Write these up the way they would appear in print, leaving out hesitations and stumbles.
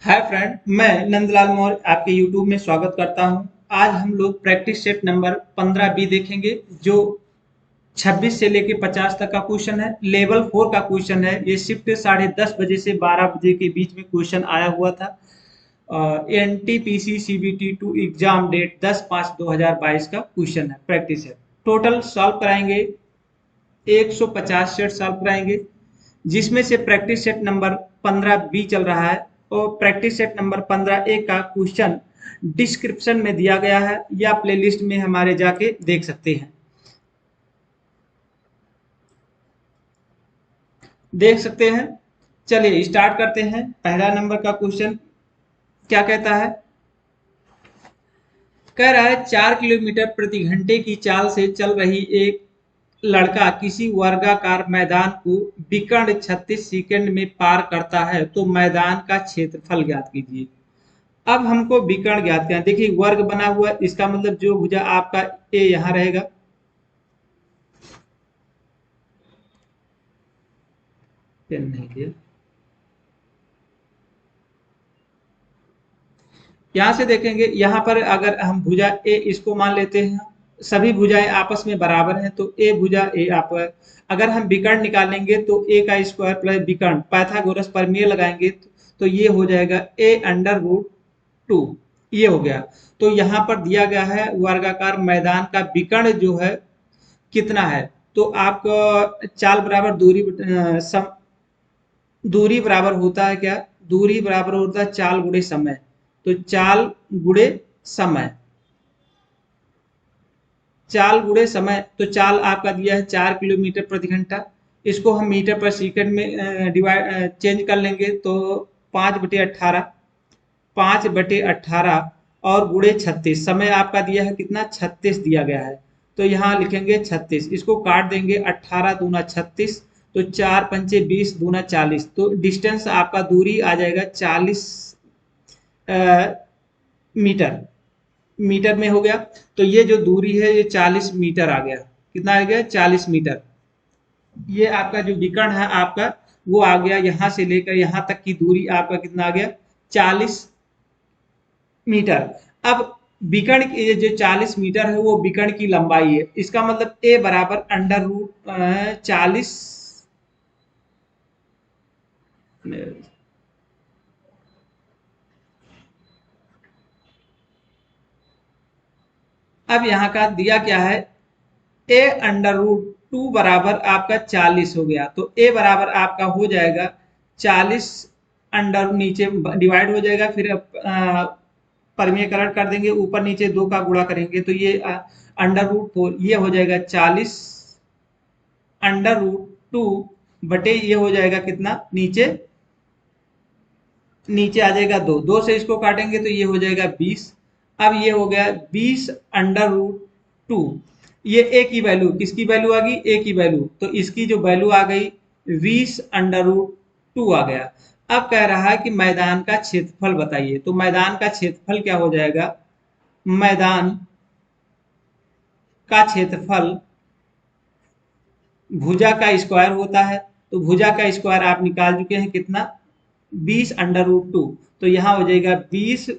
Hi friend, मैं नंदलाल मौर्य आपके YouTube में स्वागत करता हूं। आज हम लोग प्रैक्टिस सेट नंबर 15 बी देखेंगे, जो 26 से लेके 50 तक का क्वेश्चन है। लेवल 4 का क्वेश्चन है। ये शिफ्ट 10:30 बजे से 12 बजे के बीच में क्वेश्चन आया हुआ था। N T P C C B T two exam date 10/5/2022 का क्वेश्चन है। प्रैक्टिस है। टोटल सॉल्व कराएंगे, 150 सेट सॉल्व कराएंगे, जिसमें से प्रैक्टिस सेट नंबर 15 बी चल रहा है। और प्रैक्टिस सेट नंबर 15 ए का क्वेश्चन डिस्क्रिप्शन में दिया गया है, या प्लेलिस्ट में हमारे जाके देख सकते हैं। देख सकते हैं। चलिए स्टार्ट करते हैं। पहला नंबर का क्वेश्चन क्या कहता है? कह रहा है 4 किलोमीटर प्रति घंटे की चाल से चल रही एक लड़का किसी वर्गाकार मैदान को विकर्ण 36 सेकंड में पार करता है, तो मैदान का क्षेत्रफल ज्ञात कीजिए। अब हमको विकर्ण ज्ञात करना है। देखिए वर्ग बना हुआ है, इसका मतलब जो भुजा आपका ए यहाँ रहेगा। पेन नहीं दिया। यहाँ से देखेंगे, यहाँ पर अगर हम भुजा ए इसको मान लेते हैं, सभी भुजाएं आपस में बराबर हैं, तो ए भुजा ए आप। अगर हम विकर्ण निकालेंगे तो ए का स्क्वायर प्लस विकर्ण पाइथागोरस प्रमेय लगाएंगे, तो ये हो जाएगा ए अंडर रूट 2। ये हो गया। तो यहाँ पर दिया गया है वर्गाकार मैदान का विकर्ण जो है कितना है। तो आपका चाल बराबर दूरी बराबर होता है क्या? दूरी बराबर होता है चाल गुणे समय। तो चाल गुणे समय, चाल गुणे समय। तो चाल आपका दिया है 4 किलोमीटर प्रति घंटा। इसको हम मीटर पर सेकंड में डिवाइड चेंज कर लेंगे, तो 5/18, 5/18 और गुणे 36। समय आपका दिया है कितना? 36 दिया गया है। तो यहाँ लिखेंगे 36, इसको काट देंगे। 18 दूना 36, तो 4 पंचे 20 दूना 40। तो डिस्टेंस आपका दूरी आ जाएगा 40 मीटर। मीटर में हो गया। तो ये जो दूरी है ये 40 मीटर आ गया। कितना आ गया? 40 मीटर। ये आपका जो विकर्ण है आपका, वो आ गया। यहाँ से लेकर यहाँ तक की दूरी आपका कितना आ गया? 40 मीटर। अब विकर्ण की ये जो 40 मीटर है वो विकर्ण की लंबाई है। इसका मतलब ए बराबर अंडर रूट 40। अब यहाँ का दिया क्या है? ए अंडर रूट 2 बराबर आपका 40 हो गया। तो ए बराबर आपका हो जाएगा 40 अंडर नीचे डिवाइड हो जाएगा। फिर परिमेयकरण कर देंगे, ऊपर नीचे 2 का गुणा करेंगे, तो ये अंडर रूट 4 ये हो जाएगा 40 अंडर रूट 2 बटे ये हो जाएगा कितना? नीचे नीचे आ जाएगा 2। 2 से इसको काटेंगे तो ये हो जाएगा 20। अब ये हो गया 20 अंडर रूट 2। ये ए की वैल्यू, किसकी वैल्यू आ गई? ए की वैल्यू। तो इसकी जो वैल्यू आ गई 20 अंडर रूट 2 आ गया। अब कह रहा है कि मैदान का क्षेत्रफल बताइए। तो मैदान का क्षेत्रफल क्या हो जाएगा? मैदान का क्षेत्रफल भुजा का स्क्वायर होता है। तो भुजा का स्क्वायर आप निकाल चुके हैं कितना? 20 अंडर रूट 2। तो यहाँ हो जाएगा 20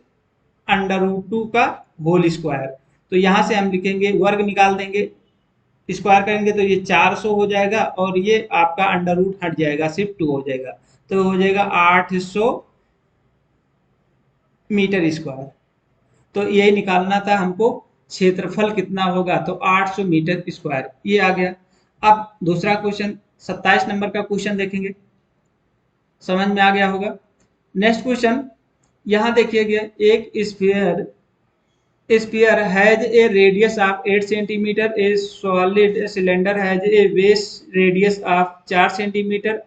अंडर रूट 2 का होल स्क्वायर। तो यहाँ से हम लिखेंगे, वर्ग निकाल देंगे, स्क्वायर करेंगे तो ये 400 हो जाएगा, और ये आपका अंडर रूट हट जाएगा, सिर्फ 2 हो जाएगा। तो हो जाएगा 800 मीटर स्क्वायर। तो यही निकालना था हमको, क्षेत्रफल कितना होगा। तो 800 मीटर स्क्वायर ये आ गया। अब दूसरा क्वेश्चन 27 नंबर का क्वेश्चन देखेंगे। समझ में आ गया होगा। नेक्स्ट क्वेश्चन यहाँ देखिएगा। एक sphere sphere has a radius of 8 centimetre, A solid cylinder has a base radius of 4 centimetre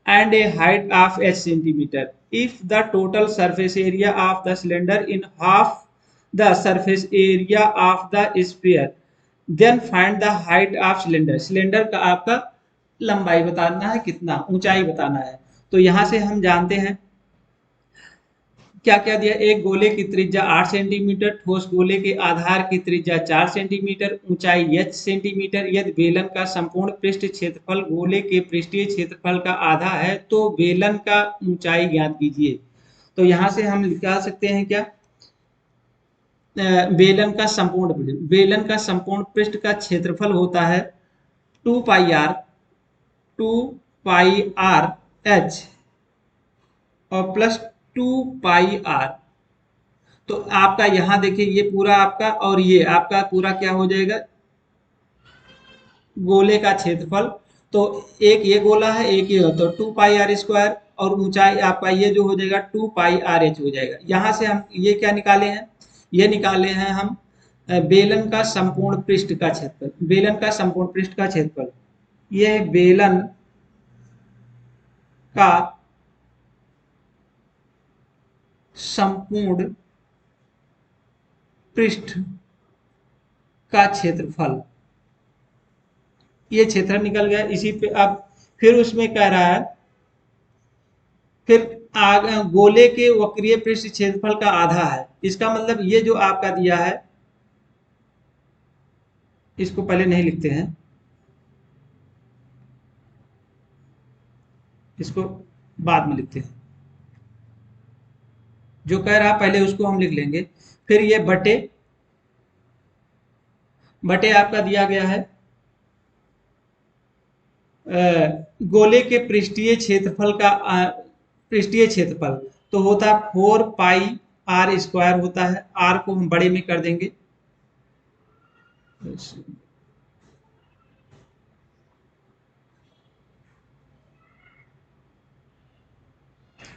and a height of 8 centimeter. If the total surface area of the cylinder in half the surface area of the sphere, then find the height of cylinder. Cylinder का आपका लंबाई बताना है, कितना ऊंचाई बताना है। तो यहां से हम जानते हैं क्या क्या दिया। एक गोले की त्रिज्या 8 सेंटीमीटर, ठोस गोले के आधार की त्रिज्या 4 सेंटीमीटर, ऊंचाई h सेंटीमीटर। यदि बेलन का संपूर्ण पृष्ठ क्षेत्रफल गोले के पृष्ठीय क्षेत्रफल का आधा है, तो बेलन का ऊंचाई ज्ञात कीजिए। तो यहाँ से हम निकाल सकते हैं क्या, बेलन का संपूर्ण पृष्ठ, बेलन का संपूर्ण पृष्ठ का क्षेत्रफल होता है 2 pi are, 2 pi R H और प्लस 2 पाई आर। तो आपका यहाँ देखिए ये पूरा आपका और ये आपका पूरा क्या हो जाएगा, गोले का क्षेत्रफल। तो एक ये गोला है, एक ये, तो 2 पाई आर स्क्वायर और ऊंचाई आपका ये जो हो जाएगा 2 पाई आर एच हो जाएगा। यहाँ से हम ये क्या निकाले हैं, ये निकाले हैं हम बेलन का संपूर्ण पृष्ठ का क्षेत्रफल, बेलन का संपूर्ण पृष्ठ का क्षेत्रफल। ये बेलन का संपूर्ण पृष्ठ का क्षेत्रफल, ये क्षेत्र निकल गया। इसी पे अब फिर उसमें कह रहा है, फिर गोले के वक्रीय पृष्ठ क्षेत्रफल का आधा है। इसका मतलब ये जो आपका दिया है, इसको पहले नहीं लिखते हैं, इसको बाद में लिखते हैं। जो कह रहा पहले उसको हम लिख लेंगे। फिर ये बटे बटे आपका दिया गया है गोले के पृष्ठीय क्षेत्रफल का पृष्ठीय क्षेत्रफल तो होता है 4 पाई आर स्क्वायर होता है। आर को हम बड़े में कर देंगे,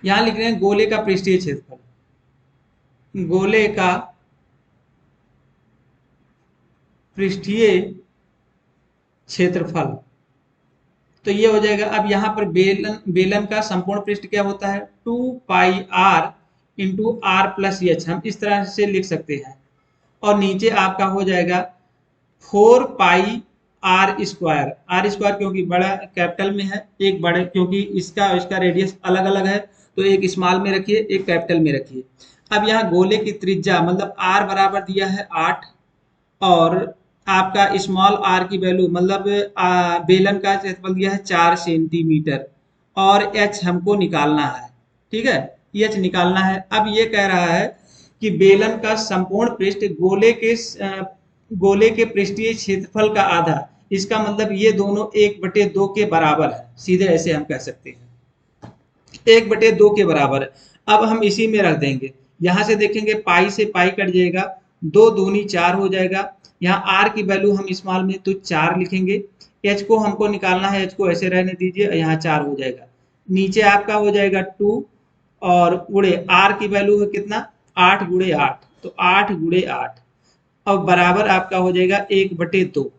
यहां लिख रहे हैं गोले का पृष्ठीय क्षेत्रफल, गोले का पृष्ठीय क्षेत्रफल। तो ये हो जाएगा। अब यहाँ पर बेलन बेलन का संपूर्ण पृष्ठ क्या होता है, 2 pi r into r plus h, हम इस तरह से लिख सकते हैं। और नीचे आपका हो जाएगा 4 पाई आर स्क्वायर क्योंकि बड़ा कैपिटल में है, एक बड़े क्योंकि इसका इसका रेडियस अलग अलग है, तो एक स्मॉल में रखिए, एक कैपिटल में रखिए। अब यहाँ गोले की त्रिज्या मतलब आर बराबर दिया है 8 और आपका स्मॉल आर की वैल्यू मतलब बेलन का क्षेत्रफल दिया है 4 सेंटीमीटर और एच हमको निकालना है। ठीक है, एच निकालना है। अब ये कह रहा है कि बेलन का संपूर्ण पृष्ठ गोले के पृष्ठीय क्षेत्रफल का आधा, इसका मतलब ये दोनों 1/2 के बराबर है, सीधे ऐसे हम कह सकते हैं 1/2 के बराबर है। अब हम इसी में रख देंगे, यहाँ से देखेंगे पाई से पाई कट जाएगा, 2 दूनी 4 हो जाएगा। यहाँ आर की वैल्यू हम स्मॉल में तो 4 लिखेंगे, एच को हमको निकालना है, एच को ऐसे रहने दीजिए, यहाँ 4 हो जाएगा। नीचे आपका हो जाएगा 2 और गुड़े आर की वैल्यू है कितना, 8 × 8, तो 8 × 8 अब बराबर आपका हो जाएगा 1/2।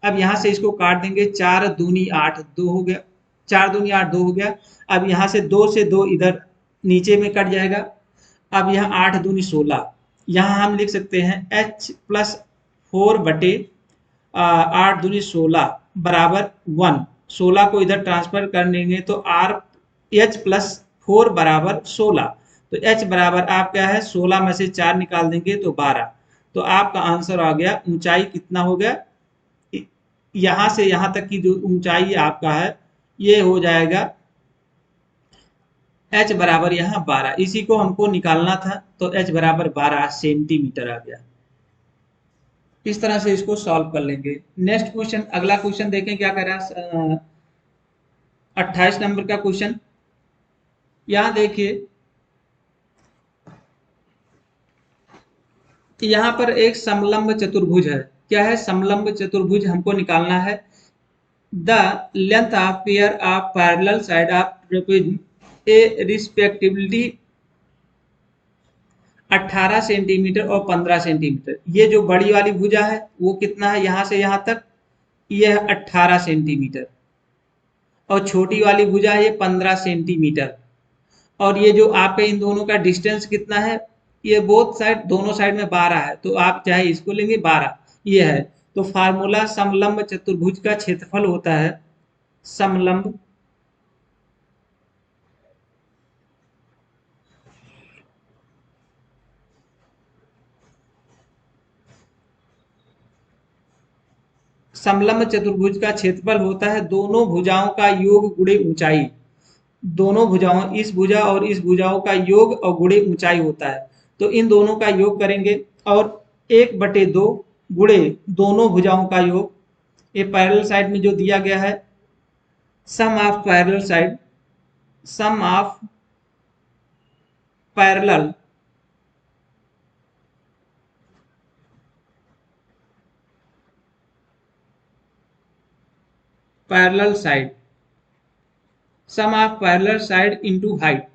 अब यहाँ से इसको काट देंगे, 4 दूनी 8, 2 हो गया, 4 दूनी 8 2 हो गया। अब यहाँ से 2 से 2 इधर नीचे में कट जाएगा। अब यहाँ 8 दूनी 16, यहाँ हम लिख सकते हैं h प्लस 4/8 दूनी 16 बराबर 1। 16 को इधर ट्रांसफर कर लेंगे तो आर एच प्लस 4 बराबर 16। तो h बराबर आप क्या है, 16 में से 4 निकाल देंगे तो 12। तो आपका आंसर आ गया, ऊंचाई कितना हो गया, यहां से यहां तक की जो ऊंचाई आपका है ये हो जाएगा h बराबर यहाँ 12। इसी को हमको निकालना था, तो h बराबर 12 सेंटीमीटर आ गया। इस तरह से इसको सॉल्व कर लेंगे। नेक्स्ट क्वेश्चन, अगला क्वेश्चन देखें क्या कर रहा है। 28 नंबर का क्वेश्चन, यहाँ देखिए यहाँ पर एक समलंब चतुर्भुज है। क्या है, समलंब चतुर्भुज हमको निकालना है। The length of pair of parallel side of trapezium respectively 18 centimetre और 15 सेंटीमीटर। ये जो बड़ी वाली भुजा है वो कितना है, यहाँ से यहाँ तक ये है 18 सेंटीमीटर और छोटी वाली भुजा है ये 15 सेंटीमीटर। और ये जो आपके इन दोनों का डिस्टेंस कितना है, ये बोथ साइड दोनों साइड में 12 है, तो आप चाहे इसको लेंगे 12 ये है। तो फार्मूला समलंब चतुर्भुज का क्षेत्रफल होता है, समलंब समलंब चतुर्भुज का क्षेत्रफल होता है दोनों भुजाओं का योग गुणे ऊंचाई। दोनों भुजाओं, इस भुजा और इस भुजाओं का योग और गुणे ऊंचाई होता है। तो इन दोनों का योग करेंगे और 1/2 गुणे दोनों भुजाओं का योग, ये पैरेलल साइड में जो दिया गया है, sum of parallel side, sum of parallel parallel side, sum of parallel side into height,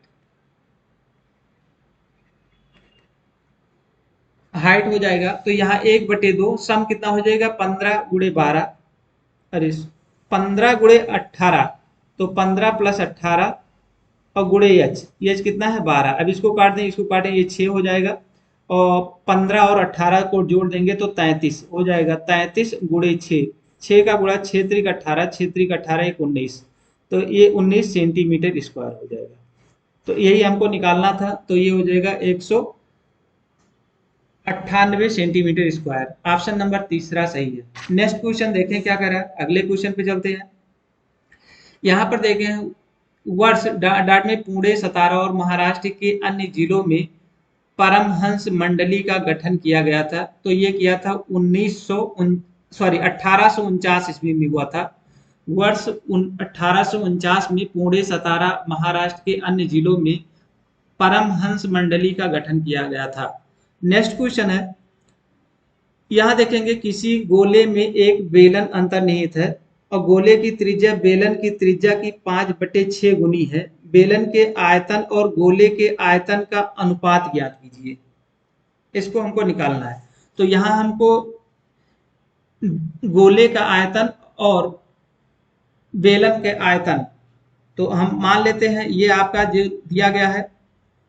height हो जाएगा। तो यहाँ 1/2 सम कितना हो जाएगा, 15 × 12, अरे 15 × 18, तो 15 + 18 और गुणे एच कितना है 12। अब इसको काट दें, इसको काटें, ये 6 हो जाएगा और 15 और 18 को जोड़ देंगे तो 33 हो जाएगा। 33 × 6, 6 का गुणा 6 × 18, 6 × 18 = 19, तो ये 19 सेंटीमीटर स्क्वायर हो जाएगा। तो यही हमको निकालना था, तो ये हो जाएगा 198 सेंटीमीटर स्क्वायर। ऑप्शन नंबर तीसरा सही है। नेक्स्ट क्वेश्चन देखें क्या करा, अगले क्वेश्चन पे चलते हैं। यहाँ पर देखें, वर्ष डाट में पुणे, सतारा और महाराष्ट्र के अन्य जिलों में परमहंस मंडली का गठन किया गया था। तो ये किया था 1849 ईस्वी में हुआ था। वर्ष 1849 में पुणे, सतारा, महाराष्ट्र के अन्य जिलों में परमहंस मंडली का गठन किया गया था। नेक्स्ट क्वेश्चन है, यहाँ देखेंगे किसी गोले में एक बेलन अंतर्निहित है और गोले की त्रिज्या बेलन की त्रिज्या की 5/6 गुनी है। बेलन के आयतन और गोले के आयतन का अनुपात ज्ञात कीजिए। इसको हमको निकालना है। तो यहाँ हमको गोले का आयतन और बेलन के आयतन, तो हम मान लेते हैं ये आपका जो दिया गया है,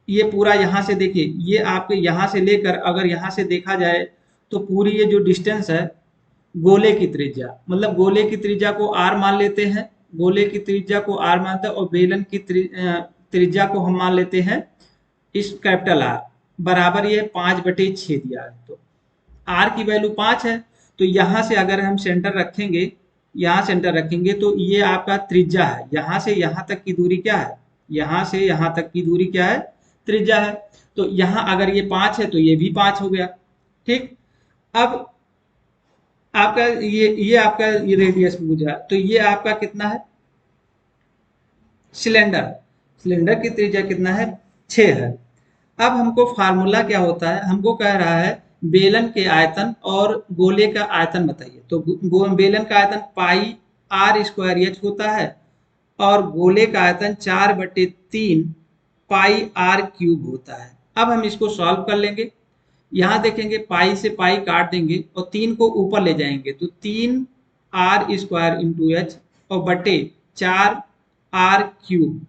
ये पूरा यहाँ से देखिए, ये आपके यहाँ से लेकर अगर यहाँ से देखा जाए तो पूरी ये जो डिस्टेंस है, गोले की त्रिज्या, मतलब गोले की त्रिज्या को r मान लेते हैं, गोले की त्रिज्या को r मानते हैं और बेलन की त्रिज्या को हम मान लेते हैं इस कैपिटल R, बराबर ये 5/6 दिया है। तो r की वैल्यू 5 है। तो यहाँ से अगर हम सेंटर रखेंगे, यहाँ सेंटर रखेंगे तो ये आपका त्रिज्या है। यहाँ से यहाँ तक की दूरी क्या है, यहाँ से यहाँ तक की दूरी क्या है, त्रिज्या है। तो यहाँ अगर ये 5 है तो ये भी 5 हो गया। ठीक, अब आपका ये आपका ये रेडियस पूछा, तो ये आपका कितना है, सिलेंडर, सिलेंडर की त्रिज्या कितना है, 6 है। अब हमको फार्मूला क्या होता है, हमको कह रहा है बेलन के आयतन और गोले का आयतन बताइए। तो बेलन का आयतन πr² होता है और गोले का आयतन 4/3 πr³ होता है। अब हम इसको सॉल्व कर लेंगे। यहाँ देखेंगे पाई से पाई काट देंगे और 3 को ऊपर ले जाएंगे तो 3r² × h और बटे 4r³।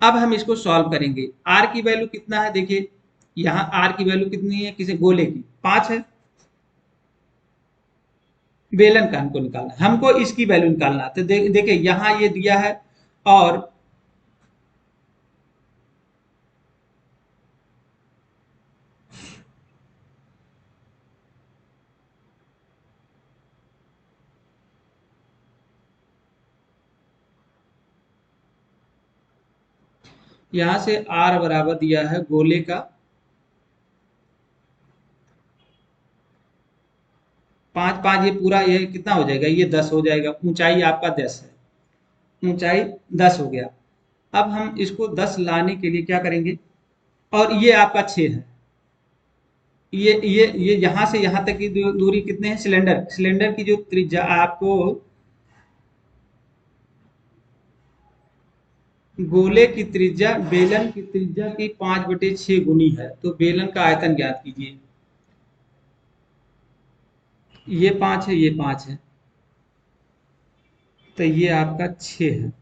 अब हम इसको सॉल्व करेंगे। r की वैल्यू कितना है, देखिए यहाँ r की वैल्यू कितनी है, किसी गोले की 5 है। बेलन का हमको निकालना, हमको इसकी वैल्यू निकालना। तो देखिए यहाँ ये दिया है और यहाँ से r बराबर दिया है गोले का 5, ये पूरा ये कितना हो जाएगा, ये 10 हो जाएगा। ऊंचाई आपका 10 है, ऊंचाई 10 हो गया। अब हम इसको 10 लाने के लिए क्या करेंगे, और ये आपका 6 है। ये यहाँ से यहाँ तक की दूरी कितने हैं, सिलेंडर, सिलेंडर की जो त्रिज्या आपको, गोले की त्रिज्या बेलन की त्रिज्या की 5/6 गुनी है। तो बेलन का आयतन ज्ञात कीजिए। ये 5 है, ये 5 है, तो ये आपका 6 है।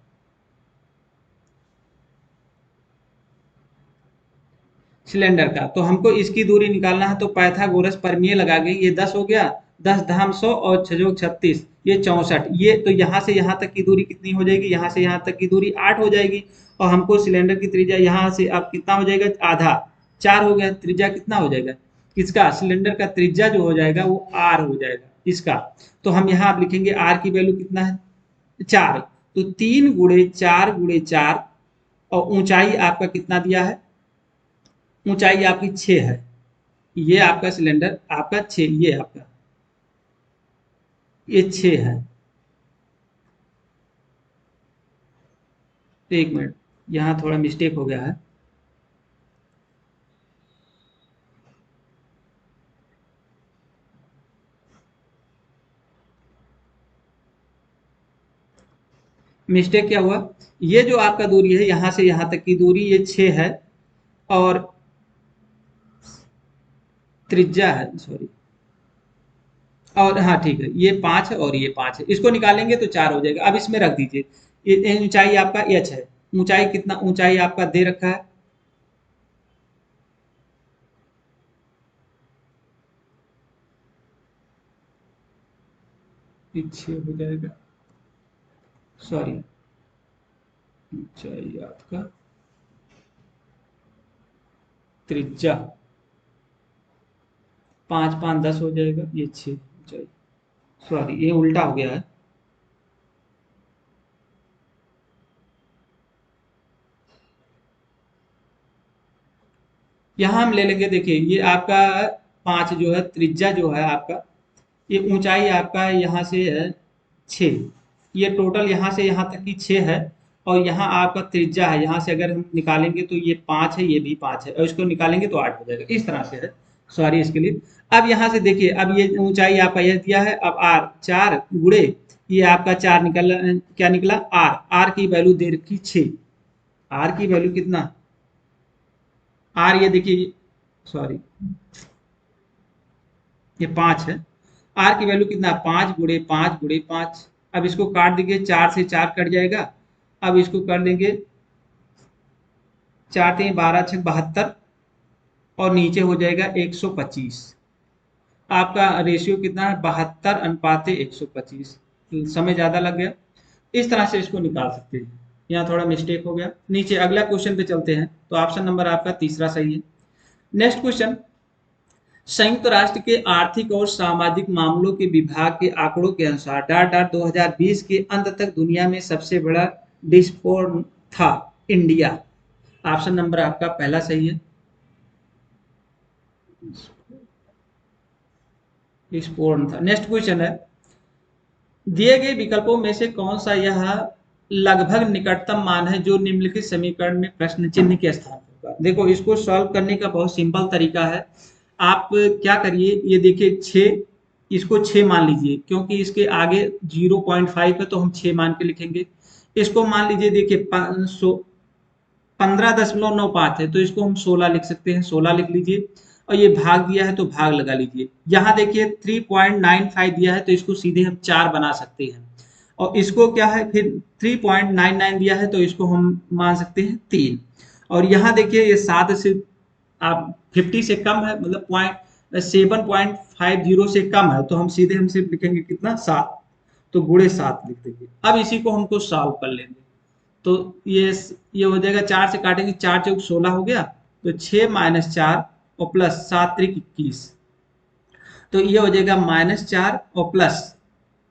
सिलेंडर का, तो हमको इसकी दूरी निकालना है। तो पाइथागोरस प्रमेय लगा के, ये 10 हो गया, 10 धाम 100 और 6 जोग 36, ये 64। ये तो यहाँ से यहाँ तक की दूरी कितनी हो जाएगी, यहाँ से यहाँ तक की दूरी 8 हो जाएगी। और हमको सिलेंडर की त्रिज्या यहाँ से अब कितना हो जाएगा, आधा, 4 हो गया। त्रिज्या कितना हो जाएगा इसका, सिलेंडर का त्रिज्या जो हो जाएगा वो r हो जाएगा इसका। तो हम यहाँ आप लिखेंगे r की वैल्यू कितना है, 4। तो 3 × 4 × 4 और ऊंचाई आपका कितना दिया है, ऊंचाई आपकी 6 है। ये आपका सिलेंडर आपका 6, ये आपका ये 6 है। एक मिनट, यहाँ थोड़ा मिस्टेक हो गया है। मिस्टेक क्या हुआ, ये जो आपका दूरी है यहाँ से यहाँ तक की दूरी ये 6 है, और त्रिज्या है, सॉरी, और हाँ ठीक है, ये 5 है और ये 5 है, इसको निकालेंगे तो 4 हो जाएगा। अब इसमें रख दीजिए, ये ऊंचाई आपका h है। ऊंचाई कितना, ऊंचाई आपका दे रखा है, पीछे हो जाएगा, सॉरी, ऊंचाई आपका त्रिज्या 5 5 10 हो जाएगा, ये 6 ऊंचाई, सॉरी ये उल्टा हो गया है। यहाँ हम ले लेंगे, देखिए ये आपका 5 जो है, त्रिज्या जो है आपका, ये ऊंचाई आपका यहाँ से है 6, ये टोटल यहाँ से यहाँ तक की 6 है, और यहाँ आपका त्रिज्या है, यहाँ से अगर हम निकालेंगे तो ये 5 है, ये भी 5 है, और इसको निकालेंगे तो 8 हो जाएगा, इस तरह से है। सॉरी इसके लिए। अब यहाँ से देखिए, अब ये ऊंचाई आपका यह दिया है, अब आर 4 गुड़े ये आपका 4 निकल, क्या निकला, आर, आर की वैल्यू दे रखी 6, आर की वैल्यू कितना, आर ये देखिए, सॉरी ये 5 है, आर की वैल्यू कितना, 5 गुड़े 5 गुड़े 5। अब इसको काट देंगे, 4 से 4 कट जाएगा। अब इसको कर देंगे, 4 3 12 6 72, और नीचे हो जाएगा 125। आपका रेशियो कितना है, 72:125। समय ज्यादा लग गया, इस तरह से इसको निकाल सकते हैं। यहाँ थोड़ा मिस्टेक हो गया। नीचे अगला क्वेश्चन पे चलते हैं, तो ऑप्शन नंबर आपका तीसरा सही है। नेक्स्ट क्वेश्चन, संयुक्त राष्ट्र के आर्थिक और सामाजिक मामलों के विभाग के आंकड़ों के अनुसार डाट डाट 2020 के अंत तक दुनिया में सबसे बड़ा डिस्पोर्न था इंडिया। ऑप्शन नंबर आपका पहला सही है, डिस्पोर्न था। नेक्स्ट क्वेश्चन है, दिए गए विकल्पों में से कौन सा यह लगभग निकटतम मान है जो निम्नलिखित समीकरण में प्रश्न चिन्ह के स्थान पर होगा। देखो इसको सॉल्व करने का बहुत सिंपल तरीका है। आप क्या करिए, ये देखिए 6, इसको 6 मान लीजिए, क्योंकि इसके आगे 0.5 है तो हम 6 मान के लिखेंगे। इसको मान लीजिए, देखिए 15.95 है तो इसको हम 16 लिख सकते हैं, 16 लिख लीजिए। और ये भाग दिया है तो भाग लगा लीजिए। यहाँ देखिए 3.95 दिया है तो इसको सीधे हम 4 बना सकते हैं। और इसको क्या है, फिर 3.99 दिया है तो इसको हम मान सकते हैं 3। और यहाँ देखिए ये 7 से आप 50 से कम है, मतलब 7.50 से कम है, तो हम सीधे हम सिर्फ लिखेंगे कितना, 7, तो गुणे 7 लिख देंगे। अब इसी को हमको सॉल्व कर लेंगे, तो ये हो जाएगा, 4 से काटेंगे, 4 चौक 16 हो गया, तो 6 माइनस 4 और प्लस 7 त्रिक 21, तो ये हो जाएगा -4 और प्लस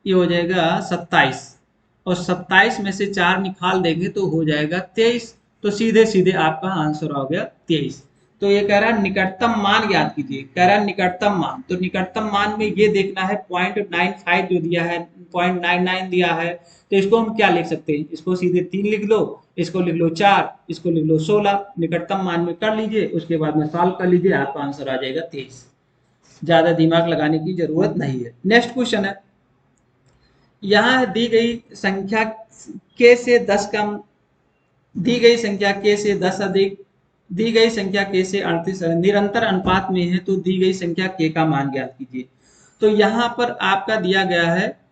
ये हो जाएगा 27, और 27 में से 4 निकाल देंगे तो हो जाएगा 23। तो सीधे सीधे आपका आंसर हो गया 23। तो ये कह रहा है निकटतम मान याद कीजिए, कह रहा है निकटतम मान, तो निकटतम मान में ये देखना है 0.95 जो दिया है, 0.99 दिया है, तो इसको हम क्या लिख सकते हैं, इसको सीधे 3 लिख लो, इसको लिख लो 4, इसको लिख लो 16, निकटतम मान में कर लीजिए, उसके बाद में सॉल्व कर लीजिए, आपका आंसर आ जाएगा 23। ज्यादा दिमाग लगाने की जरूरत नहीं है। नेक्स्ट क्वेश्चन है, यहाँ दी गई संख्या k से 10 कम, दी गई संख्या k से 10 अधिक, दी गई संख्या k से 38 निरंतर अनुपात में है, तो दी गई संख्या k का मान ज्ञात कीजिए। तो यहाँ पर आपका दिया गया है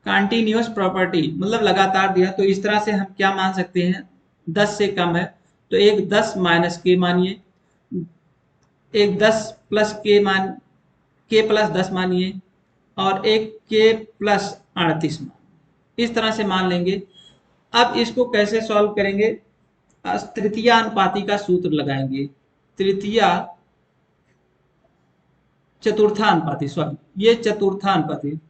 कंटिन्यूअस प्रॉपर्टी, मतलब लगातार दिया, तो इस तरह से हम क्या मान सकते हैं, 10 से कम है तो एक 10 माइनस के मानिए, एक 10 प्लस के मान, के प्लस 10 मानिए, और एक के प्लस 38 मान, इस तरह से मान लेंगे। अब इसको कैसे सॉल्व करेंगे, तृतीय अनुपाती का सूत्र लगाएंगे, तृतीय चतुर्थानुपाती, सॉरी ये चतुर्थानुपाती, 'अनुपाती'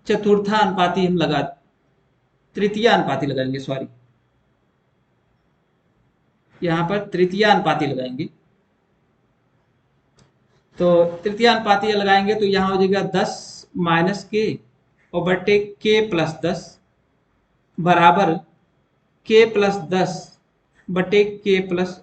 चतुर्था अनुपाती हम लगा, तृतीय अनुपाती लगाएंगे, सॉरी, यहाँ पर तृतीय अनुपाती लगाएंगे। तो तृतीय अनुपाती लगाएंगे तो यहाँ हो जाएगा 10 माइनस के और बट्टे के प्लस 10 बराबर के प्लस 10 बटे के प्लस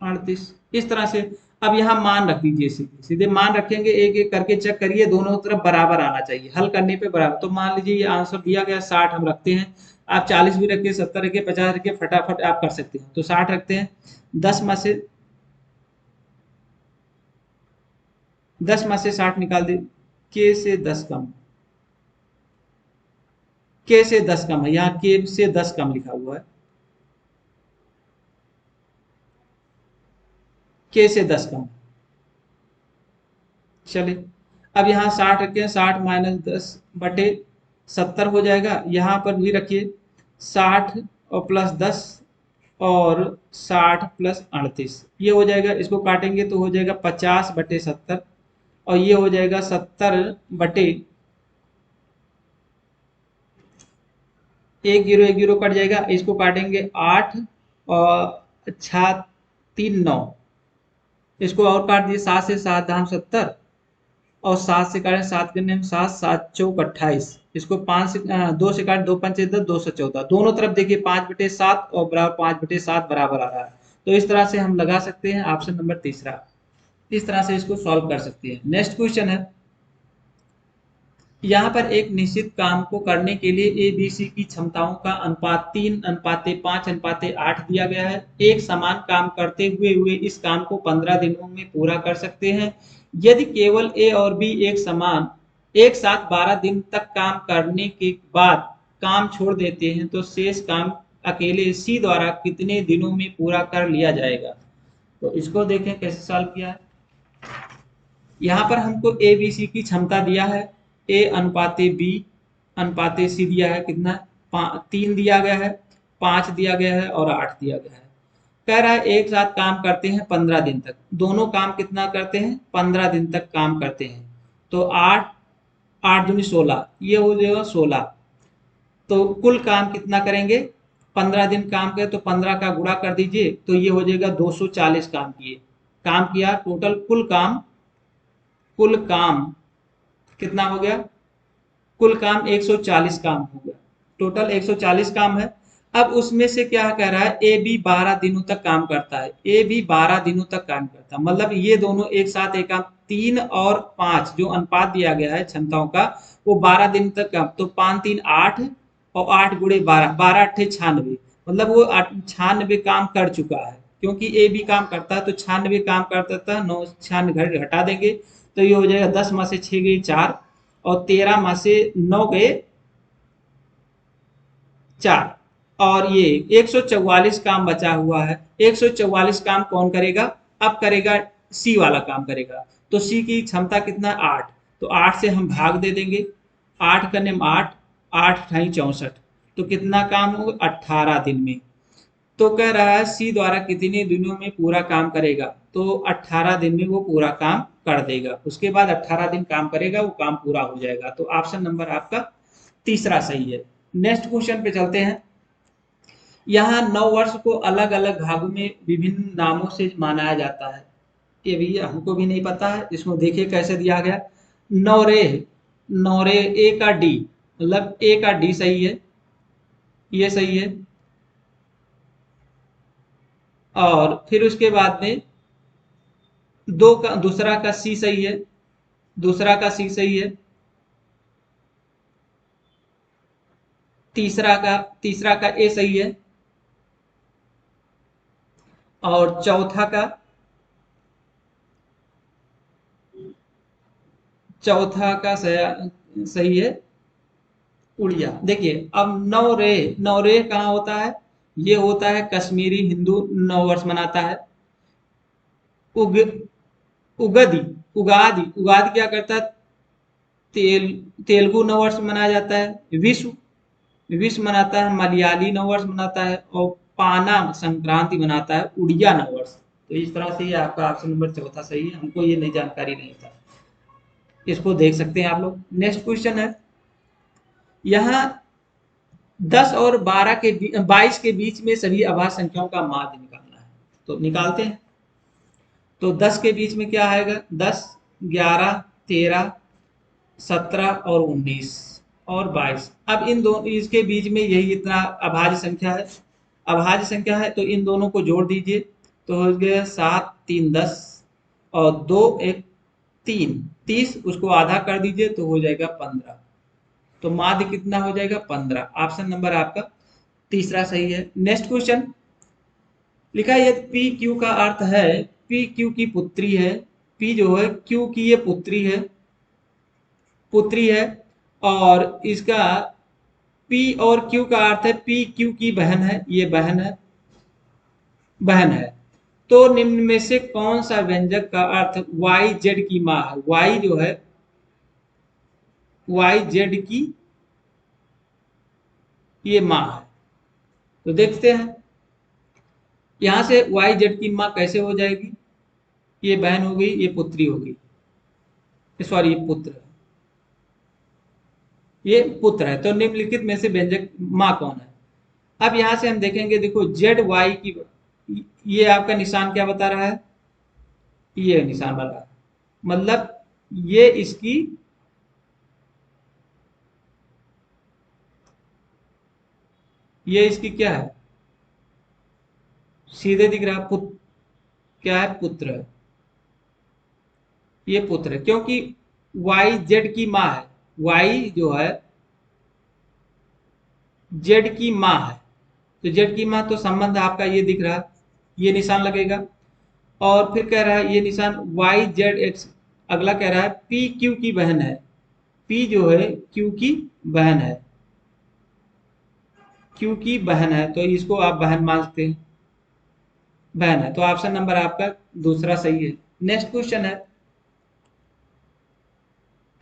38। इस तरह से अब यहाँ मान रख दीजिए, सीधे सीधे मान रखेंगे, एक एक करके चेक करिए, दोनों तरफ बराबर आना चाहिए, हल करने पे बराबर। तो मान लीजिए ये आंसर दिया गया 60 हम रखते हैं, आप 40 भी रखिए, 70 रखिए, 50 रखिए, फटाफट आप कर सकते हैं। तो 60 रखते हैं, 10 में से 60 निकाल दे, के से 10 कम, के से 10 कम है, यहाँ के से 10 कम लिखा हुआ है, के से 10 कम। चलिए अब यहाँ 60 रखे हैं, 60 माइनस 10 बटे 70 हो जाएगा। यहाँ पर भी रखिए 60 और प्लस 10 और 60 प्लस 38, ये हो जाएगा, इसको काटेंगे तो हो जाएगा 50 बटे 70 और ये हो जाएगा 70 बटे, एक जीरो कट जाएगा, इसको काटेंगे 8 और 6 3 9, इसको और काट दिए, 7 से 7 धाम 70 और 7 से काटें, 7 करने में 7 7 चौक 28, इसको 5 से 2 से काट, 2 पंचे 10, 214, दोनों तरफ देखिए 5/7 और बराबर 5/7 बराबर आ रहा है। तो इस तरह से हम लगा सकते हैं ऑप्शन नंबर तीसरा, इस तरह से इसको सॉल्व कर सकते हैं। नेक्स्ट क्वेश्चन है, यहाँ पर एक निश्चित काम को करने के लिए ए बी सी की क्षमताओं का अनुपात 3:5:8 दिया गया है। एक समान काम करते हुए हुए इस काम को 15 दिनों में पूरा कर सकते हैं। यदि केवल ए और बी एक साथ 12 दिन तक काम करने के बाद काम छोड़ देते हैं तो शेष काम अकेले सी द्वारा कितने दिनों में पूरा कर लिया जाएगा। तो इसको देखें कैसे सॉल्व किया है। यहाँ पर हमको ए बी सी की क्षमता दिया है, ए अनुपाते बी अनुपाते सी दिया है, कितना 3 दिया गया है, 5 दिया गया है और 8 दिया गया है। कह रहा है एक साथ काम करते हैं 15 दिन तक, दोनों काम कितना करते हैं 15 दिन तक काम करते हैं। तो 8 8 दूनी 16, ये हो जाएगा 16। तो कुल काम कितना करेंगे, 15 दिन काम करे तो 15 का गुणा कर दीजिए, तो ये हो जाएगा 240 काम किए, काम किया टोटल, कुल काम कितना हो गया, कुल काम 140 काम हो गया, टोटल 140 काम है। अब उसमें से क्या कह रहा है, ए बी 12 दिनों तक काम करता है, ए बी 12 दिनों तक काम करता है, मतलब ये दोनों एक साथ एक काम, 3 और 5 जो अनुपात दिया गया है क्षमताओं का, वो 12 दिन तक काम, तो 5 3 8 और 8 गुणे 12, 12 8 96, मतलब वो 96 काम कर चुका है, क्योंकि ए बी काम करता है तो 96 काम करता था, 9 96 घटा देंगे तो ये हो जाएगा 10 में से 6 गई 4 और 13 में से 9 गए 4 और ये 144 काम बचा हुआ है। 144 काम कौन करेगा, अब करेगा सी वाला काम करेगा। तो सी की क्षमता कितना 8, तो 8 से हम भाग दे देंगे, 8 करने में 8 8 अठाई 64, तो कितना काम होगा 18 दिन में। तो कह रहा है सी द्वारा कितने दिनों में पूरा काम करेगा, तो 18 दिन में वो पूरा काम कर देगा, उसके बाद 18 दिन काम करेगा, वो काम पूरा हो जाएगा। तो ऑप्शन नंबर आपका तीसरा सही है। नेक्स्ट क्वेश्चन पे चलते हैं। यहाँ 9 वर्ष को अलग अलग भागों में विभिन्न नामों से मनाया जाता है, ये भैया हमको भी नहीं पता है, इसको देखिए कैसे दिया गया। नौरेह, नौरेह ए का डी, मतलब ए का डी सही है, ये सही है, और फिर उसके बाद में दो का दूसरा का सी सही है, दूसरा का सी सही है, तीसरा का ए सही है, और चौथा का सही है उड़िया। देखिए अब नवरेह कहाँ होता है, ये होता है कश्मीरी हिंदू 9 वर्ष मनाता है। उग उगदी उगादि उगादि क्या करता है, तेलुगु 9 वर्ष मनाया जाता है। विश्व मनाता है मलयाली 9 वर्ष मनाता है, और पाना संक्रांति मनाता है उड़िया 9 वर्ष। तो इस तरह से ये आपका ऑप्शन नंबर चौथा सही है, हमको ये नहीं जानकारी नहीं था, इसको देख सकते हैं आप लोग। नेक्स्ट क्वेश्चन है, यहाँ 10 और 22 के बीच में सभी अभाज्य संख्याओं का माध्य निकालना है। तो निकालते हैं। तो 10 के बीच में क्या आएगा? 10, 11, 13, 17 और 19 और 22। अब इन दोनों इसके बीच में यही इतना अभाज्य संख्या है। अभाज्य संख्या है तो इन दोनों को जोड़ दीजिए। तो हो गया 7, 3, 10 और 2, 1, 3, 30। उसको आधा कर दीजिए तो हो जाएगा 15। तो माध्य कितना हो जाएगा? 15। ऑप्शन नंबर आपका तीसरा सही है। नेक्स्ट क्वेश्चन लिखा है यदि पी क्यू का अर्थ है पी क्यू की पुत्री है। पी जो है क्यू की ये पुत्री है और इसका पी और क्यू का अर्थ है पी क्यू की बहन है, ये बहन है। तो निम्न में से कौन सा व्यंजक का अर्थ वाई जेड की माँ है? वाई जो है वाई जेड की ये माँ है। तो देखते हैं यहां से वाई जेड की माँ कैसे हो जाएगी? ये बहन हो गई, ये पुत्री हो गई, सॉरी ये पुत्र है, ये पुत्र है। तो निम्नलिखित में से व्यंजक माँ कौन है? अब यहां से हम देखेंगे, देखो जेड वाई की, ये आपका निशान क्या बता रहा है? ये निशान बता रहा है, मतलब ये इसकी क्या है? सीधे दिख रहा है पुत्र, क्या है? पुत्र है, ये पुत्र है क्योंकि वाई जेड की माँ है। वाई जो है जेड की माँ है, तो जेड की माँ, तो संबंध आपका ये दिख रहा है, ये निशान लगेगा। और फिर कह रहा है ये निशान वाई जेड एक्स। अगला कह रहा है पी क्यू की बहन है। पी जो है क्यू की बहन है, क्यू की बहन है, तो इसको आप बहन मानते हैं, बहन है। तो ऑप्शन नंबर आपका दूसरा सही है। नेक्स्ट क्वेश्चन है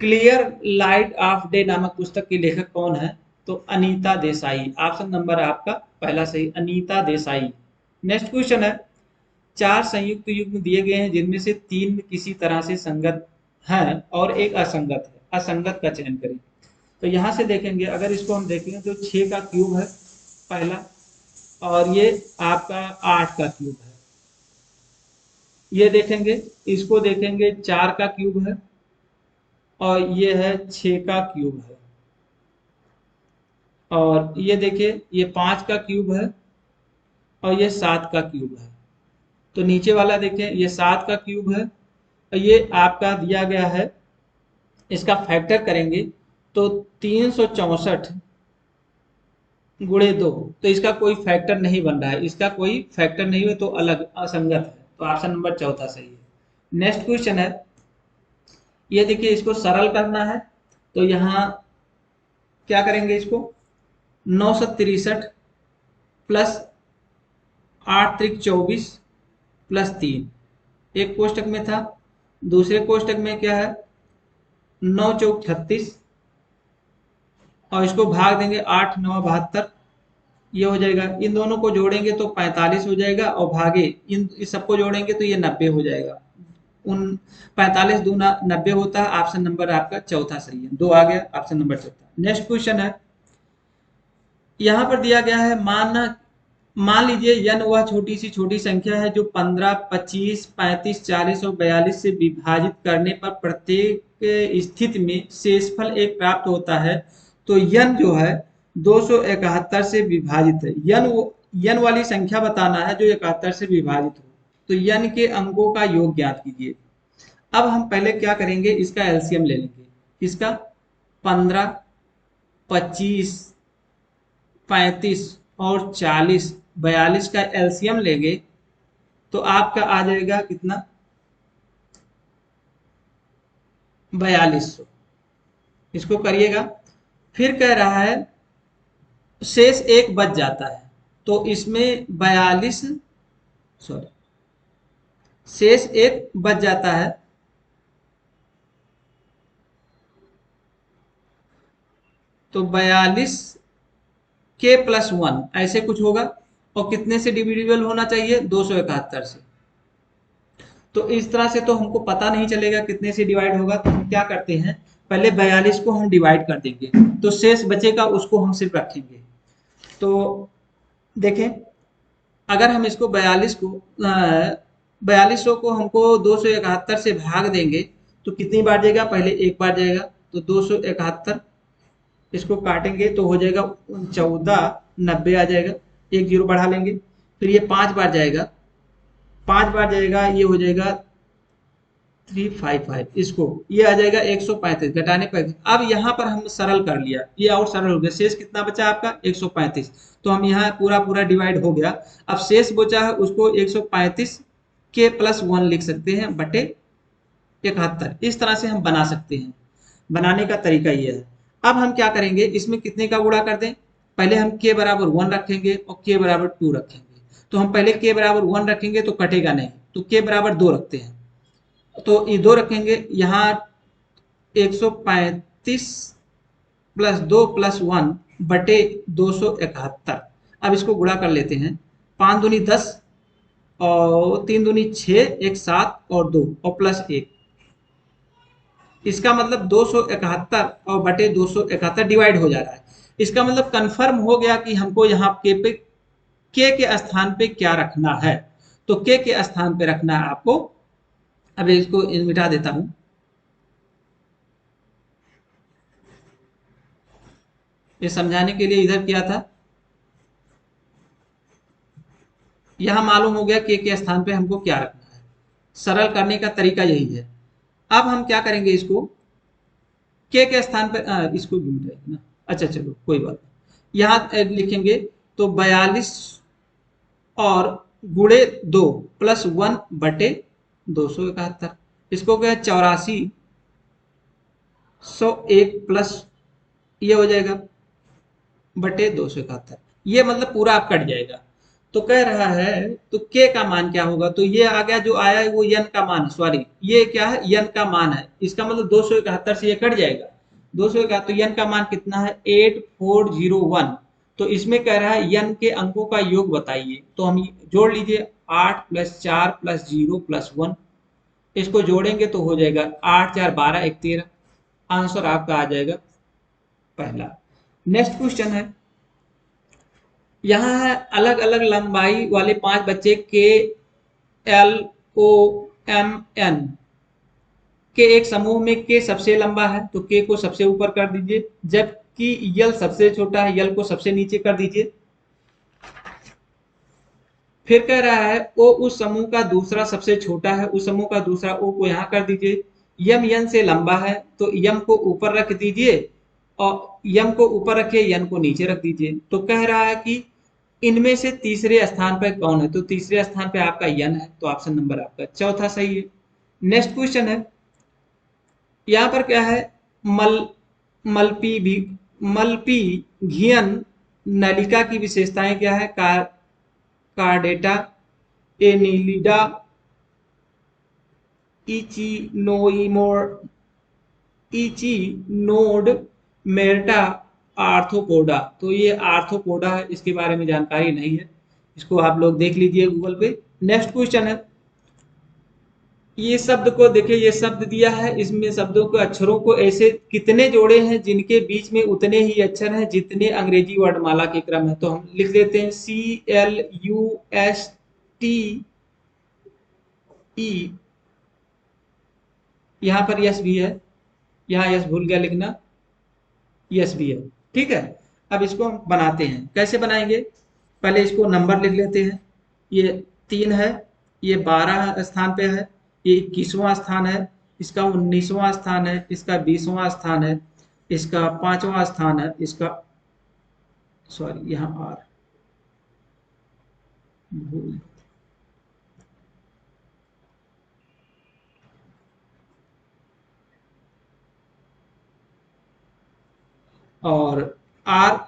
क्लियर लाइट ऑफ डे नामक पुस्तक के लेखक कौन है? तो अनीता देसाई। ऑप्शन नंबर आपका पहला सही, अनीता देसाई। नेक्स्ट क्वेश्चन है चार संयुक्त युग्म दिए गए हैं जिनमें से 3 किसी तरह से संगत हैं और एक असंगत है, असंगत का चयन करें। तो यहां से देखेंगे, अगर इसको हम देखेंगे तो 6 का क्यूब है पहला, और ये आपका 8 का क्यूब है। ये देखेंगे, इसको देखेंगे 4 का क्यूब है और ये है 6 का क्यूब है। और ये देखिए ये 5 का क्यूब है और ये 7 का क्यूब है। तो नीचे वाला देखें, ये 7 का क्यूब है और ये आपका दिया गया है, इसका फैक्टर करेंगे तो 364 गुणे 2। तो इसका कोई फैक्टर नहीं बन रहा है, इसका कोई फैक्टर नहीं है, तो अलग असंगत है। तो ऑप्शन नंबर चौथा सही है। नेक्स्ट क्वेश्चन है, ये देखिए इसको सरल करना है। तो यहाँ क्या करेंगे, इसको 963 प्लस 8 त्रिक 24 प्लस 3 एक कोष्टक में था, दूसरे कोष्टक में क्या है 9 चौक 36 और इसको भाग देंगे 8 9 72, ये हो जाएगा। इन दोनों को जोड़ेंगे तो 45 हो जाएगा और भागे इन इस सबको जोड़ेंगे तो ये 90 हो जाएगा। उन 45 दूना 90 होता है। ऑप्शन नंबर आपका चौथा सही है, 2 आ गया, ऑप्शन नंबर चौथा। नेक्स्ट क्वेश्चन है, यहाँ पर दिया गया है मान लीजिए n वह छोटी संख्या है जो 15, 25, 35, 40 और 42 से विभाजित करने पर प्रत्येक स्थिति में शेषफल 1 प्राप्त होता है। तो n जो है 271 से विभाजित है। n वाली संख्या बताना है जो 71 से विभाजित हो। तो n के अंकों का योग ज्ञात कीजिए। अब हम पहले क्या करेंगे, इसका एलसीएम ले लेंगे। इसका 15, 25, 35 और 40, 42 का एलसीएम लेंगे तो आपका आ जाएगा कितना, 4200। इसको करिएगा। फिर कह रहा है शेष 1 बच जाता है, तो इसमें 42, सॉरी शेष 1 बच जाता है, तो 42 के प्लस 1 ऐसे कुछ होगा। और कितने से डिविजिबल होना चाहिए, 271 से। तो इस तरह से तो हमको पता नहीं चलेगा कितने से डिवाइड होगा, तो हम क्या करते हैं पहले 42 को हम डिवाइड कर देंगे, तो शेष बचेगा उसको हम सिर्फ रखेंगे। तो देखें, अगर हम इसको 4200 को हमको 271 से भाग देंगे तो कितनी बार जाएगा, पहले एक बार जाएगा तो 271, इसको काटेंगे तो हो जाएगा 1490 आ जाएगा, एक जीरो बढ़ा लेंगे। फिर ये 5 बार जाएगा, 5 बार जाएगा, ये हो जाएगा 355, इसको ये आ जाएगा 135 घटाने पर। अब यहाँ पर हम सरल कर लिया, ये और सरल हो गया, शेष कितना बचा आपका 135, तो हम यहाँ पूरा पूरा डिवाइड हो गया। अब शेष बचा है उसको 135 के प्लस 1 लिख सकते हैं बटे 71, इस तरह से हम बना सकते हैं। बनाने का तरीका ये है। अब हम क्या करेंगे, इसमें कितने का गुणा कर दें, पहले हम k बराबर 1 रखेंगे और k बराबर 2 रखेंगे। तो हम पहले k बराबर 1 रखेंगे तो कटेगा नहीं, तो k बराबर 2 रखते हैं, तो ये 2 रखेंगे यहाँ 135 प्लस 2 प्लस 1 बटे 271। अब इसको गुणा कर लेते हैं, 5 दूनी 10 और 3 दूनी 6, एक 7 और 2 और प्लस 1, इसका मतलब 271 और बटे 271 डिवाइड हो जा रहा है। इसका मतलब कंफर्म हो गया कि हमको यहाँ के के स्थान पे क्या रखना है, तो के स्थान पे रखना है आपको। अब इसको मिटा देता हूं, ये समझाने के लिए इधर किया था, यहां मालूम हो गया के स्थान पे हमको क्या रखना है। सरल करने का तरीका यही है। अब हम क्या करेंगे, इसको के स्थान पर इसको भी मिटाएंगे ना, अच्छा चलो कोई बात नहीं, यहाँ लिखेंगे तो 42 और गुणे 2 प्लस 1 बटे 271, इसको क्या 8401 प्लस ये हो जाएगा बटे 271, ये मतलब पूरा आप कट जाएगा। तो कह रहा है तो के का मान क्या होगा, तो ये आ गया, जो आया है वो यन का मान, सॉरी ये क्या है, यन का मान है, इसका मतलब 271 से ये कट जाएगा, 271, तो यन का मान कितना है 8401। तो इसमें कह रहा है यन के अंकों का योग बताइए, तो हम जोड़ लीजिए 8 प्लस 4 प्लस 0 प्लस 1, इसको जोड़ेंगे तो हो जाएगा 8 4 12 1 13, आंसर आपका आ जाएगा पहला। नेक्स्ट क्वेश्चन है, यहाँ है अलग अलग लंबाई वाले 5 बच्चे के एल ओ एम एन के एक समूह में के सबसे लंबा है, तो के को सबसे ऊपर कर दीजिए, जबकि यल सबसे छोटा है, यल को सबसे नीचे कर दीजिए। फिर कह रहा है ओ उस समूह का दूसरा सबसे छोटा है, उस समूह का दूसरा ओ को यहाँ कर दीजिए। यम यन से लंबा है, तो यम को ऊपर रख दीजिए और यम को ऊपर रखिए, यन को नीचे रख दीजिए। तो कह रहा है कि इनमें से तीसरे स्थान पर कौन है, तो तीसरे स्थान पर आपका यन है, तो ऑप्शन नंबर आपका चौथा सही है। नेक्स्ट क्वेश्चन है, यहाँ पर क्या है, मल मल्पी भी मल्पी घियन नलिका की विशेषताएं क्या है, कार्डेटा, एनिलिडा, इचिनोइमोर, इचिनोड, मेरटा, आर्थ्रोपोडा। तो ये आर्थ्रोपोडा है, इसके बारे में जानकारी नहीं है, इसको आप लोग देख लीजिए गूगल पे। नेक्स्ट क्वेश्चन है, ये शब्द को देखिए, ये शब्द दिया है, इसमें शब्दों के अक्षरों को ऐसे कितने जोड़े हैं जिनके बीच में उतने ही अक्षर हैं जितने अंग्रेजी वर्णमाला के क्रम है, तो हम लिख देते हैं CLUSTE, यहाँ पर यस भी है, यहाँ यस भूल गया लिखना, यस भी है, ठीक है। अब इसको हम बनाते हैं, कैसे बनाएंगे, पहले इसको नंबर लिख लेते हैं, ये 3 है, ये 12 स्थान पे है, ये 21वां स्थान है, इसका 19वां स्थान है, इसका 20वां स्थान है, इसका 5वां स्थान है, इसका सॉरी यहाँ आर भूल, और आर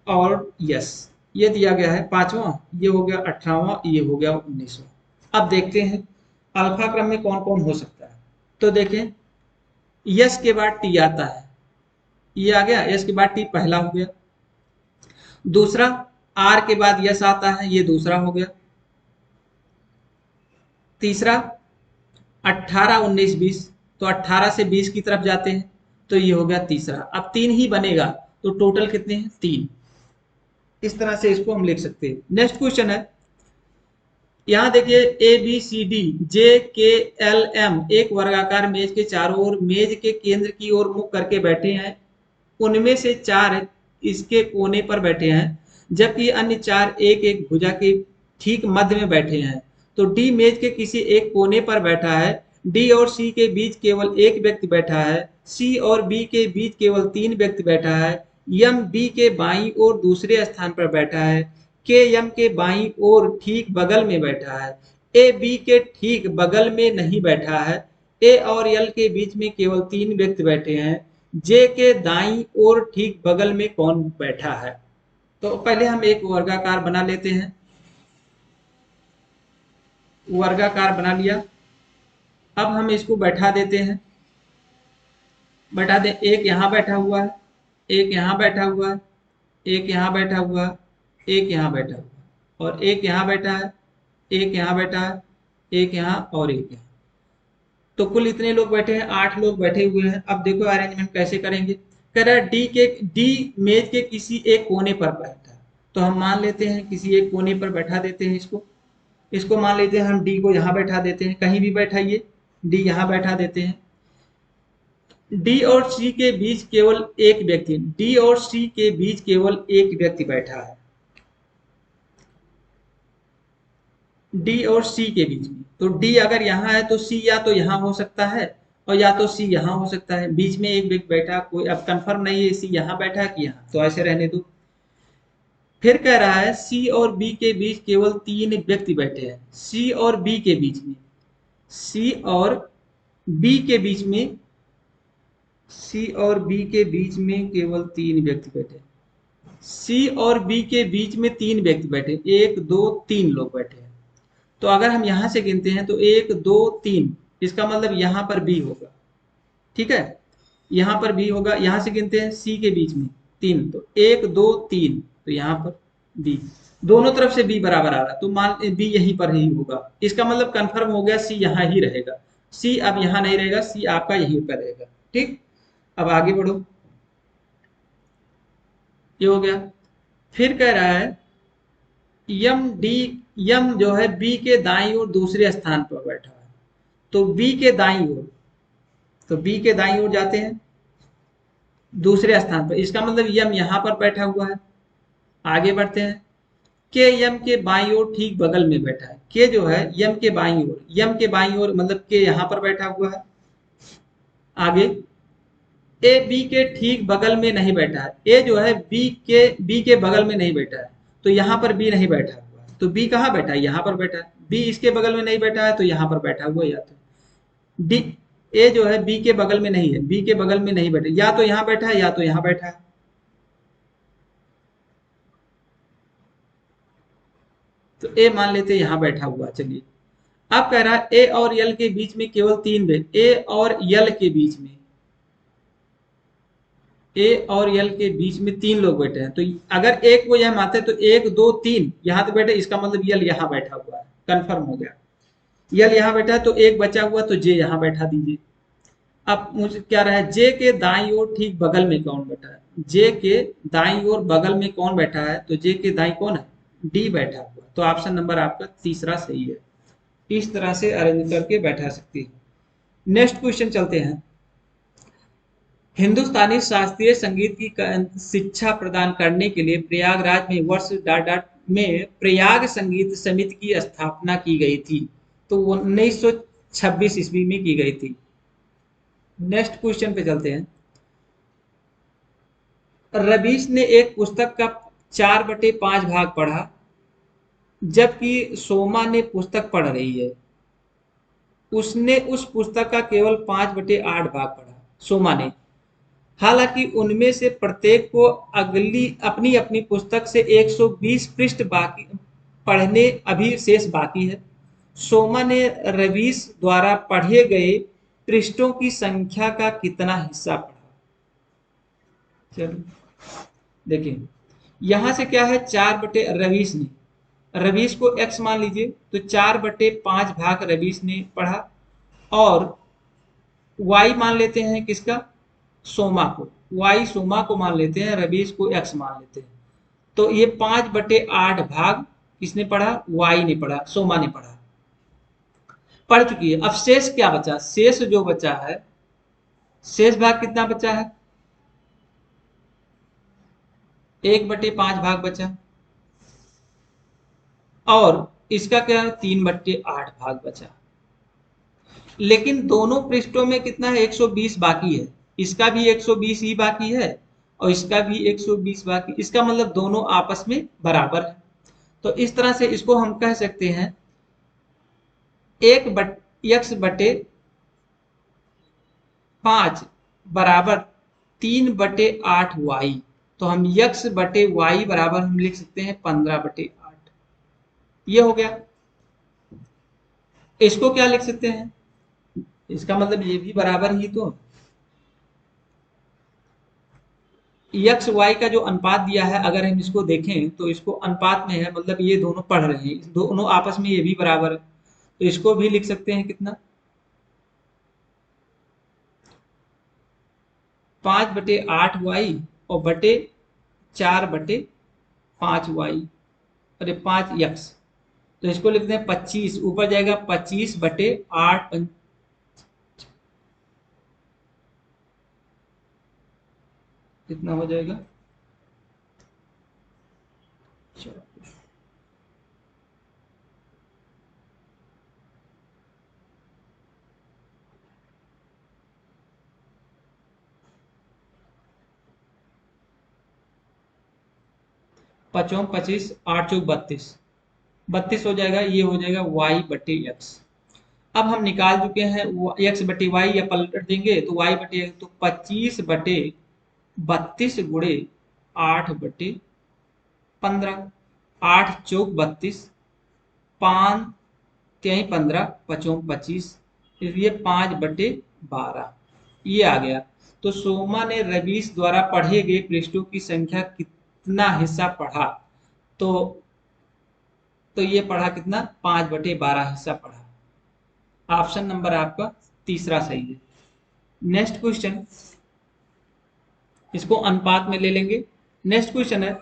और यस ये दिया गया है 5वां, ये हो गया 18वां, ये हो गया 19वां। अब देखते हैं अल्फा क्रम में कौन कौन हो सकता है, तो देखें यस के बाद टी आता है, ये आ गया, यस के बाद टी पहला हो गया। दूसरा आर के बाद यस आता है, ये दूसरा हो गया। तीसरा 18 19 20, तो 18 से 20 की तरफ जाते हैं, तो ये हो गया तीसरा। अब 3 ही बनेगा तो टोटल कितने हैं 3। इस तरह से इसको हम लिख सकते हैं। नेक्स्ट क्वेश्चन है, यहाँ देखिए A B C D J के एल एम एक वर्गाकार मेज के चारों ओर मेज के केंद्र की ओर मुख करके बैठे हैं। उनमें से 4 इसके कोने पर बैठे हैं, जबकि अन्य 4 एक एक भुजा के ठीक मध्य में बैठे हैं। तो डी मेज के किसी एक कोने पर बैठा है, डी और सी के बीच केवल एक व्यक्ति बैठा है, सी और बी के बीच केवल 3 व्यक्ति बैठा है, यम बी के बाईं ओर दूसरे स्थान पर बैठा है, के एम के बाईं ओर ठीक बगल में बैठा है, ए बी के ठीक बगल में नहीं बैठा है, ए और एल के बीच में केवल 3 व्यक्ति बैठे हैं, जे के दाईं ओर ठीक बगल में कौन बैठा है। तो पहले हम एक वर्गाकार बना लेते हैं। वर्गाकार बना लिया। अब हम इसको बैठा देते हैं। बैठा दे, एक यहाँ बैठा हुआ है, एक यहाँ बैठा हुआ है, एक यहाँ बैठा हुआ है, एक यहाँ बैठा हुआ है, और एक यहाँ बैठा है, एक यहाँ बैठा है, एक यहाँ और एक यहाँ। तो कुल इतने लोग बैठे हैं, 8 लोग बैठे हुए हैं। अब देखो अरेंजमेंट कैसे करेंगे। कह रहा है डी मेज के किसी एक कोने पर बैठा है, तो हम मान लेते हैं किसी एक कोने पर बैठा देते हैं इसको। इसको मान लेते हैं हम डी को यहाँ बैठा देते हैं, कहीं भी बैठाइए, डी यहाँ बैठा देते हैं। डी और सी के बीच केवल एक व्यक्ति, डी और सी के बीच केवल एक व्यक्ति बैठा है, डी और सी के बीच में। तो डी अगर यहाँ है तो सी या तो यहाँ हो सकता है और या तो सी यहाँ हो सकता है, बीच में एक व्यक्ति बैठा। कोई अब कंफर्म नहीं है सी यहाँ बैठा है कि यहाँ, तो ऐसे रहने दो। फिर कह रहा है सी और बी के बीच केवल 3 व्यक्ति बैठे हैं। सी और बी के बीच में, सी और बी के बीच में, सी और बी के बीच में केवल 3 व्यक्ति बैठे। सी और बी के बीच में 3 व्यक्ति बैठे, 1 2 3 लोग बैठे हैं। तो अगर हम यहां से गिनते हैं तो 1 2 3, इसका मतलब यहां पर बी होगा। ठीक है, यहां पर बी होगा। यहां से गिनते हैं सी के बीच में 3, तो 1 2 3, तो यहां पर बी। दोनों तरफ से बी बराबर आ रहा है, तो मान बी यहीं पर ही होगा। इसका मतलब कंफर्म हो गया सी यहां ही रहेगा। सी अब यहां नहीं रहेगा, सी आपका यहीं पर रहेगा। ठीक, अब आगे बढ़ो। ये हो गया। फिर कह रहा है यम जो है बी के दाईं ओर दूसरे स्थान पर बैठा है। तो बी के दाईं ओर, तो बी के दाईं ओर जाते हैं दूसरे स्थान पर, इसका मतलब यम यहां पर बैठा हुआ है। आगे बढ़ते हैं, के यम के बाईं ओर ठीक बगल में बैठा है। के जो है यम के बाईं ओर, यम के बाईं ओर मतलब के यहां पर बैठा हुआ है। आगे ए बी के ठीक बगल में नहीं बैठा है। ए जो है बी के बगल में नहीं बैठा है, तो यहाँ पर बी नहीं बैठा हुआ है। तो बी कहाँ बैठा है, यहाँ पर बैठा है। बी इसके बगल में नहीं बैठा है, तो यहाँ पर बैठा हुआ है। या तो डी, ए जो है बी के बगल में नहीं है, बी के बगल में नहीं बैठा, या तो यहाँ बैठा है या तो यहाँ बैठा है। तो ए मान लेते यहाँ बैठा हुआ। चलिए, अब कह रहा है ए और यल के बीच में केवल 3 व्यक्ति, ए और यल के बीच में, ए और यल के बीच में 3 लोग बैठे हैं। तो अगर एक को यह मानते हैं तो 1 2 3 यहां तो बैठे, इसका मतलब यल यहां बैठा हुआ है। कंफर्म हो गया, यल यहां बैठा है, तो एक बचा हुआ, तो जे यहां बैठा दीजिए। अब मुझे क्या रहा है, जे के दाईं ओर ठीक बगल में कौन बैठा है। जे के दाईं ओर बगल में कौन बैठा है, तो जे के दाईं कौन है, डी बैठा हुआ। तो ऑप्शन नंबर आपका तीसरा सही है। इस तरह से अरेंज करके बैठा सकती है। नेक्स्ट क्वेश्चन चलते हैं। हिंदुस्तानी शास्त्रीय संगीत की शिक्षा प्रदान करने के लिए प्रयागराज में वर्ष डॉट डॉट में प्रयाग संगीत समिति की स्थापना की गई थी। तो 1926 ईस्वी में की गई थी। नेक्स्ट क्वेश्चन पे चलते हैं। रवीश ने एक पुस्तक का 4/5 भाग पढ़ा, जबकि सोमा ने पुस्तक पढ़ रही है। उसने उस पुस्तक का केवल 5/8 भाग पढ़ा, सोमा ने। हालांकि उनमें से प्रत्येक को अगली अपनी अपनी पुस्तक से 120 पृष्ठ बाकी पढ़ने अभी शेष बाकी है। सोमा ने रवीश द्वारा पढ़े गए पृष्ठों की संख्या का कितना हिस्सा पढ़ा। चलो देखिए, यहां से क्या है, 4/रवीश ने, रवीश को x मान लीजिए, तो 4/5 भाग रवीश ने पढ़ा, और y मान लेते हैं किसका, सोमा को, y सोमा को मान लेते हैं, रवीश को x मान लेते हैं। तो ये 5/8 भाग किसने पढ़ा? y ने पढ़ा, सोमा ने पढ़ा, पढ़ चुकी है। अब शेष क्या बचा? शेष जो बचा है, शेष भाग कितना बचा है? 1/5 भाग बचा, और इसका क्या? 3/8 भाग बचा। लेकिन दोनों पृष्ठों में कितना है? 120 बाकी है, इसका भी 120 ही बाकी है और इसका भी 120 बाकी, इसका मतलब दोनों आपस में बराबर है। तो इस तरह से इसको हम कह सकते हैं x/5 बराबर 3/8y। तो हम x/y बराबर हम लिख सकते हैं 15/8। ये हो गया। इसको क्या लिख सकते हैं? इसका मतलब ये भी बराबर ही तो, एक्स वाई का जो अनुपात दिया है, अगर हम इसको देखें तो इसको अनुपात में है, मतलब ये दोनों पढ़ रहे हैं, दोनों आपस में ये भी बराबर है। तो इसको भी लिख सकते हैं कितना? 5/8y और बटे 4/5y, अरे 5x। तो इसको लिखते हैं 25, ऊपर जाएगा 25/8, कितना हो जाएगा? 5×5 = 8 × 32, 32 हो जाएगा। ये हो जाएगा y/x। अब हम निकाल चुके हैं x/y, या पलट देंगे तो y/x, तो 25/32 गुणे 8/15, 8×4 = 32, 5×3 = 15, 5×25, इसलिए 5/12 ये आ गया। तो सोमा ने रवीश द्वारा पढ़े गए पृष्ठों की संख्या कितना हिस्सा पढ़ा? तो ये पढ़ा कितना? 5/12 हिस्सा पढ़ा। ऑप्शन नंबर आपका तीसरा सही है। नेक्स्ट क्वेश्चन, इसको अनुपात में ले लेंगे। नेक्स्ट क्वेश्चन है,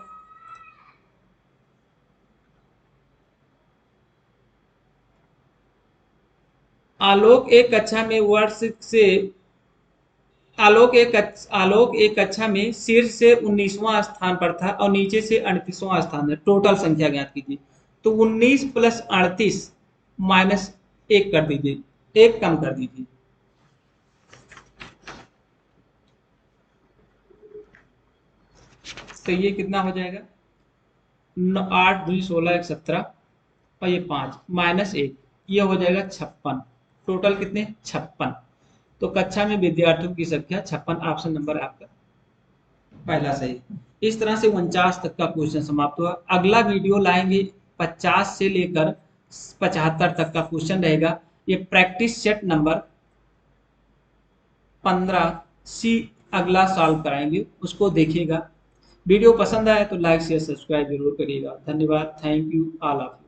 आलोक एक कक्षा में वर्ष से आलोक एक कक्षा में शीर्ष से 19वां स्थान पर था और नीचे से 38वां स्थान है। टोटल संख्या ज्ञात कीजिए। तो 19 + 38 -1 कर दीजिए, 1 कम कर दीजिए। तो ये कितना हो जाएगा? 8 2 16 1 17 और ये 5 -1, ये हो जाएगा 56। टोटल कितने? 56। तो कक्षा में विद्यार्थियों की संख्या 56। ऑप्शन नंबर आपका पहला सही। इस तरह से 49 तक का क्वेश्चन समाप्त हुआ। अगला वीडियो लाएंगे 50 से लेकर 75 तक का क्वेश्चन रहेगा। ये प्रैक्टिस सेट नंबर 15C अगला सॉल्व कराएंगे, उसको देखिएगा। वीडियो पसंद आए तो लाइक शेयर सब्सक्राइब जरूर करिएगा। धन्यवाद। Thank you all of.